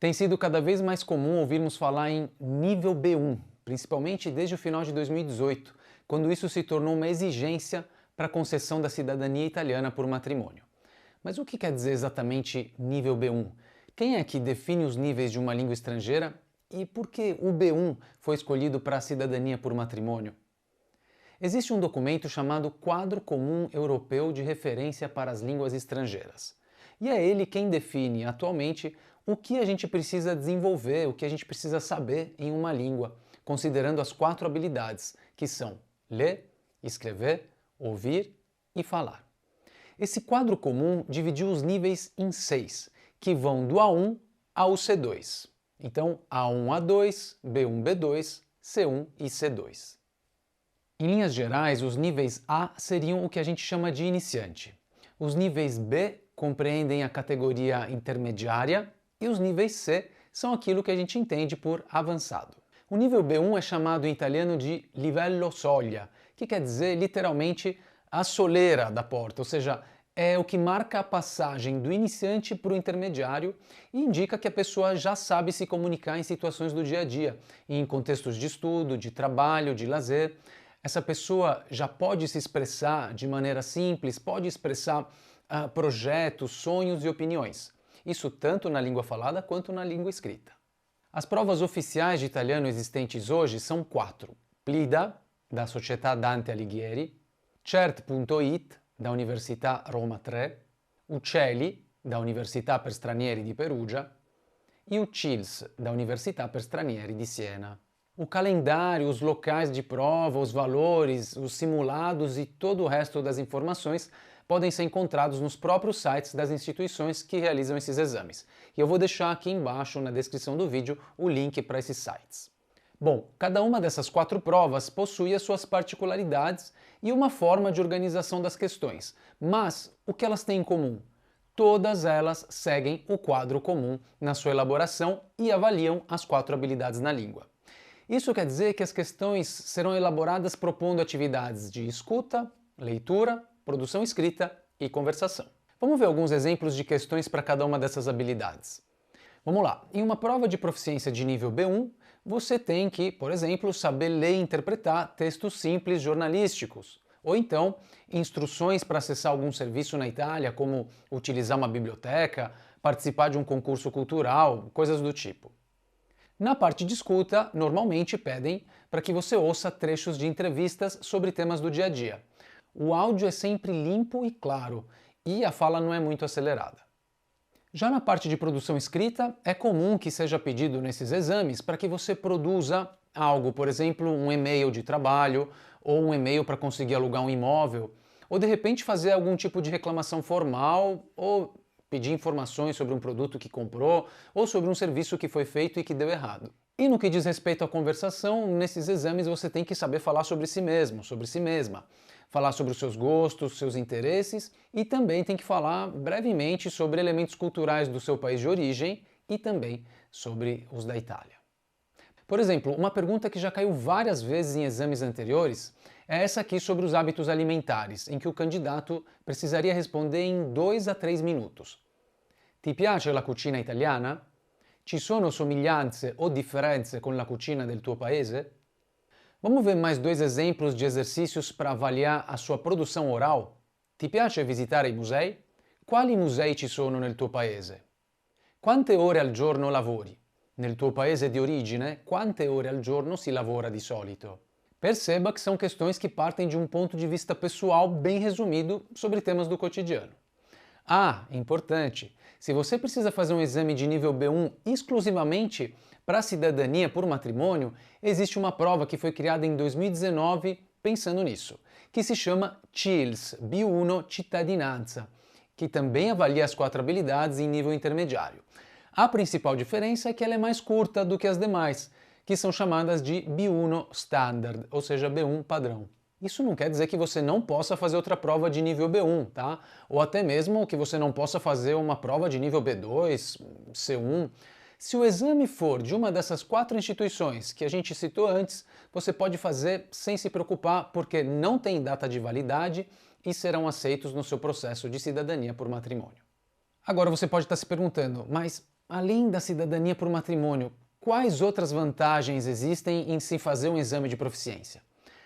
Tem sido cada vez mais comum ouvirmos falar em nível B1, principalmente desde o final de 2018, quando isso se tornou uma exigência para a concessão da cidadania italiana por matrimônio. Mas o que quer dizer exatamente nível B1? Quem é que define os níveis de uma língua estrangeira e por que o B1 foi escolhido para a cidadania por matrimônio? Existe um documento chamado Quadro Comum Europeu de Referência para as Línguas Estrangeiras. E é ele quem define, atualmente, o que a gente precisa desenvolver, o que a gente precisa saber em uma língua, considerando as 4 habilidades, que são ler, escrever, ouvir e falar. Esse quadro comum dividiu os níveis em 6, que vão do A1 ao C2. Então, A1, A2, B1, B2, C1 e C2. Em linhas gerais, os níveis A seriam o que a gente chama de iniciante. Os níveis B compreendem a categoria intermediária e os níveis C são aquilo que a gente entende por avançado. O nível B1 é chamado em italiano de livello soglia, que quer dizer literalmente a soleira da porta, ou seja, é o que marca a passagem do iniciante para o intermediário e indica que a pessoa já sabe se comunicar em situações do dia a dia, em contextos de estudo, de trabalho, de lazer. Essa pessoa já pode se expressar de maneira simples, pode expressar projetos, sonhos e opiniões. Isso tanto na língua falada quanto na língua escrita. As provas oficiais de italiano existentes hoje são 4. Plida, da Società Dante Alighieri, Cert.it, da Università Roma 3, Uccelli, da Università per Stranieri di Perugia, e o CILS, da Università per Stranieri di Siena. O calendário, os locais de prova, os valores, os simulados e todo o resto das informações podem ser encontrados nos próprios sites das instituições que realizam esses exames. E eu vou deixar aqui embaixo na descrição do vídeo o link para esses sites. Bom, cada uma dessas 4 provas possui as suas particularidades e uma forma de organização das questões, mas o que elas têm em comum? Todas elas seguem o quadro comum na sua elaboração e avaliam as 4 habilidades na língua. Isso quer dizer que as questões serão elaboradas propondo atividades de escuta, leitura, produção escrita e conversação. Vamos ver alguns exemplos de questões para cada uma dessas habilidades. Vamos lá, em uma prova de proficiência de nível B1, você tem que, por exemplo, saber ler e interpretar textos simples jornalísticos, ou então instruções para acessar algum serviço na Itália, como utilizar uma biblioteca, participar de um concurso cultural, coisas do tipo. Na parte de escuta, normalmente pedem para que você ouça trechos de entrevistas sobre temas do dia a dia. O áudio é sempre limpo e claro, e a fala não é muito acelerada. Já na parte de produção escrita, é comum que seja pedido nesses exames para que você produza algo, por exemplo, um e-mail de trabalho, ou um e-mail para conseguir alugar um imóvel, ou de repente fazer algum tipo de reclamação formal, ou pedir informações sobre um produto que comprou, ou sobre um serviço que foi feito e que deu errado. E no que diz respeito à conversação, nesses exames você tem que saber falar sobre si mesmo, sobre si mesma. Falar sobre os seus gostos, seus interesses e também tem que falar brevemente sobre elementos culturais do seu país de origem e também sobre os da Itália. Por exemplo, uma pergunta que já caiu várias vezes em exames anteriores é essa aqui sobre os hábitos alimentares, em que o candidato precisaria responder em 2 a 3 minutos. Ti piace la cucina italiana? Ci sono somiglianze o differenze con la cucina del tuo paese? Vamos ver mais 2 exemplos de exercícios para avaliar a sua produção oral? Ti piace visitare i musei? Quali musei ci sono nel tuo paese? Quante ore al giorno lavori? Nel tuo paese di origine, quante ore al giorno si lavora di solito? Perceba que são questões que partem de um ponto de vista pessoal bem resumido sobre temas do cotidiano. Ah, importante! Se você precisa fazer um exame de nível B1 exclusivamente para a cidadania por matrimônio, existe uma prova que foi criada em 2019 pensando nisso, que se chama CILS, B1 Cittadinanza, que também avalia as 4 habilidades em nível intermediário. A principal diferença é que ela é mais curta do que as demais, que são chamadas de B1 Standard, ou seja, B1 padrão. Isso não quer dizer que você não possa fazer outra prova de nível B1, tá? Ou até mesmo que você não possa fazer uma prova de nível B2, C1. Se o exame for de uma dessas 4 instituições que a gente citou antes, você pode fazer sem se preocupar, porque não tem data de validade e serão aceitos no seu processo de cidadania por matrimônio. Agora você pode estar se perguntando, mas Além da cidadania por matrimônio, quais outras vantagens existem em se fazer um exame de proficiência?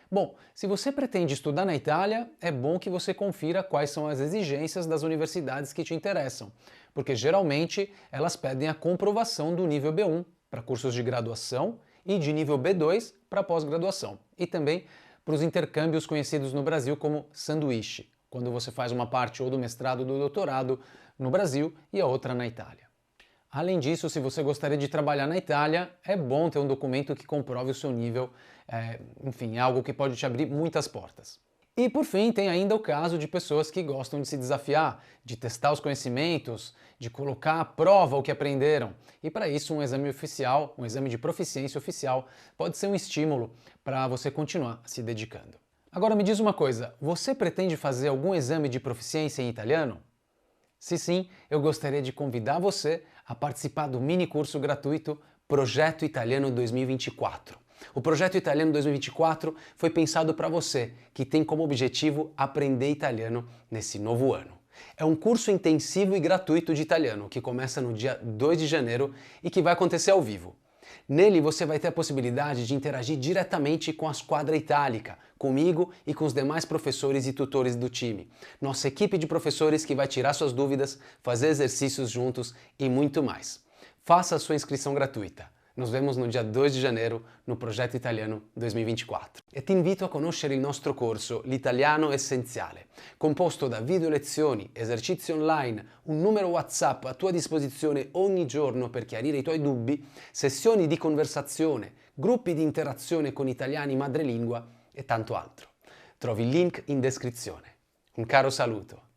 Bom, se você pretende estudar na Itália, é bom que você confira quais são as exigências das universidades que te interessam, porque geralmente elas pedem a comprovação do nível B1 para cursos de graduação e de nível B2 para pós-graduação, e também para os intercâmbios conhecidos no Brasil como sanduíche, quando você faz uma parte ou do mestrado ou do doutorado no Brasil e a outra na Itália. Além disso, se você gostaria de trabalhar na Itália, é bom ter um documento que comprove o seu nível, enfim, é algo que pode te abrir muitas portas. E por fim, tem ainda o caso de pessoas que gostam de se desafiar, de testar os conhecimentos, de colocar à prova o que aprenderam. E para isso, um exame oficial, um exame de proficiência oficial, pode ser um estímulo para você continuar se dedicando. Agora me diz uma coisa, você pretende fazer algum exame de proficiência em italiano? Se sim, eu gostaria de convidar você a participar do mini curso gratuito Projeto Italiano 2024. O Projeto Italiano 2024 foi pensado para você que tem como objetivo aprender italiano nesse novo ano. É um curso intensivo e gratuito de italiano que começa no dia 2 de janeiro e que vai acontecer ao vivo. Nele você vai ter a possibilidade de interagir diretamente com a Squadra Itálica, comigo e com os demais professores e tutores do time. Nossa equipe de professores que vai tirar suas dúvidas, fazer exercícios juntos e muito mais. Faça a sua inscrição gratuita. Nos vemos no dia 2 de janeiro no Progetto Italiano 2024. E ti invito a conoscere il nostro corso L'Italiano Essenziale, composto da video lezioni, esercizi online, un numero WhatsApp a tua disposizione ogni giorno per chiarire i tuoi dubbi, sessioni di conversazione, gruppi di interazione con italiani madrelingua e tanto altro. Trovi il link in descrizione. Un caro saluto.